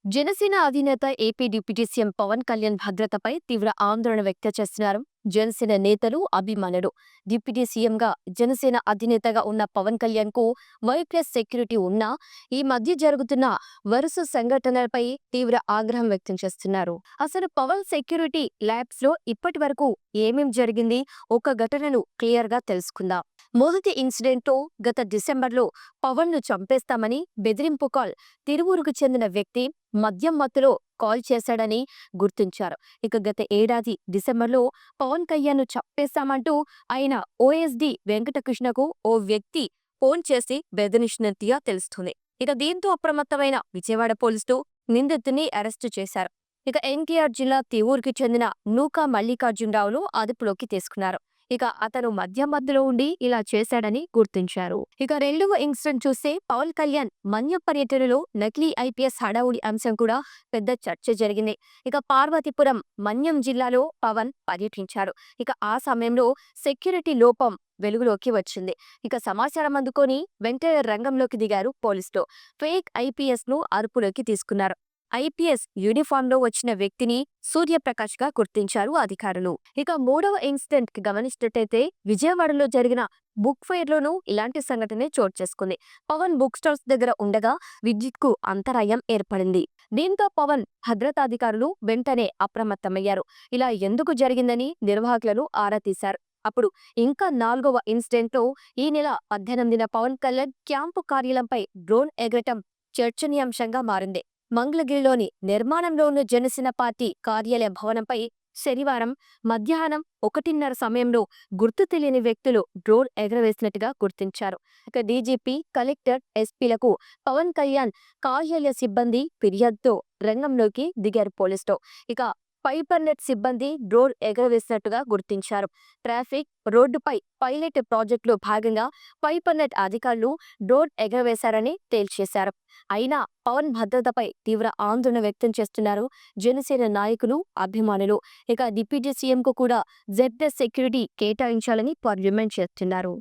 జనసేన అధినేత AP deputy CM Pavan Kalyan భద్రతపై తీవ్ర ఆందోళన వ్యక్తం చేస్తున్నారు జనసేన నేతలు, అభిమానులు. డిప్యూటీ సీఎంగా జనసేన అధినేతగా ఉన్న పవన్ కళ్యాణ్ కు వైప్లస్ సెక్యూరిటీ ఉన్నా ఈ మధ్య జరుగుతున్న వరుస సంఘటనలపై తీవ్ర ఆగ్రహం వ్యక్తం చేస్తున్నారు. అసలు పవన్ సెక్యూరిటీ ల్యాబ్స్ లో ఇప్పటి వరకు ఏమేం జరిగింది, ఒక ఘటనను క్లియర్ గా తెలుసుకుందాం. మొదటి ఇన్సిడెంట్ తో గత డిసెంబర్లో పవన్ ను చంపేస్తామని బెదిరింపు కాల్ తిరువూరుకు చెందిన వ్యక్తి మద్యం మత్తులో కాల్ చేశాడని గుర్తించారు. ఇక గత ఏడాది డిసెంబర్లో పవన్ కళ్యాణ్ ను చంపేస్తామంటూ ఆయన ఓఎస్డి వెంకటకృష్ణకు ఓ వ్యక్తి ఫోన్ చేసి బెదిరించినట్టుగా తెలుస్తుంది. ఇక దీంతో అప్రమత్తమైన విజయవాడ పోలీసులు నిందితుడిని అరెస్టు చేశారు. ఇక ఎన్టీఆర్ జిల్లా తివూరుకి చెందిన నూకా మల్లికార్జునరావును అదుపులోకి తీసుకున్నారు. ఇక అతను మధ్యలో ఉండి ఇలా చేశాడని గుర్తించారు. ఇక రెండవ ఇన్సిడెంట్ చూస్తే పవన్ కళ్యాణ్ మన్యం పర్యటనలో నకిలీ ఐపీఎస్ హడావుడి అంశం కూడా పెద్ద చర్చ జరిగింది. ఇక పార్వతీపురం, మన్యం జిల్లాలో పవన్ పర్యటించారు. ఇక ఆ సమయంలో సెక్యూరిటీ లోపం వెలుగులోకి వచ్చింది. ఇక సమాచారం అందుకొని వెంటనే రంగంలోకి దిగారు పోలీసులు. ఫేక్ ఐపీఎస్ ను అదుపులోకి తీసుకున్నారు. ఐపీఎస్ యూనిఫామ్ లో వచ్చిన వ్యక్తిని సూర్యప్రకాష్ గా గుర్తించారు అధికారులు. ఇక మూడవ ఇన్సిడెంట్ కి గమనించినట్టయితే విజయవాడలో జరిగిన బుక్ ఫెయిర్ లోనూ ఇలాంటి సంఘటనే చోటు చేసుకుంది. పవన్ బుక్ స్టాల్స్ దగ్గర ఉండగా విద్యుత్ కు అంతరాయం ఏర్పడింది. దీంతో పవన్ భద్రతాధికారులు వెంటనే అప్రమత్తమయ్యారు. ఇలా ఎందుకు జరిగిందని నిర్వాహకులను ఆరా తీశారు. అప్పుడు ఇంకా నాలుగవ ఇన్సిడెంట్ లో ఈ నెల 18న పవన్ కళ్యాణ్ క్యాంపు కార్యాలయంపై డ్రోన్ ఎగరటం చర్చనీయాంశంగా మారింది. మంగళగిరిలోని నిర్మాణంలో ఉన్న జనసేన పార్టీ కార్యాలయ భవనంపై శనివారం మధ్యాహ్నం 1:30 సమయంలో గుర్తు తెలియని వ్యక్తులు డ్రోన్ ఎగరవేసినట్టుగా గుర్తించారు. ఇక డీజీపీ, కలెక్టర్, ఎస్పీలకు పవన్ కళ్యాణ్ కార్యాలయ సిబ్బంది ఫిర్యాదుతో రంగంలోకి దిగారు పోలీసులు. ఇక ఫైబర్ నెట్ సిబ్బంది డ్రోన్ ఎగరవేసినట్టుగా గుర్తించారు. ట్రాఫిక్ రోడ్డుపై పైలట్ ప్రాజెక్టులో భాగంగా ఫైబర్ నెట్ అధికారులు డ్రోన్ ఎగరవేశారని తేల్చేశారు. అయినా పవన్ భద్రతపై తీవ్ర ఆందోళన వ్యక్తం చేస్తున్నారు జనసేన నాయకులు, అభిమానులు. ఇక డిప్యూటీ సీఎం కు కూడా జెడ్ సెక్యూరిటీ కేటాయించాలని డిమాండ్ చేస్తున్నారు.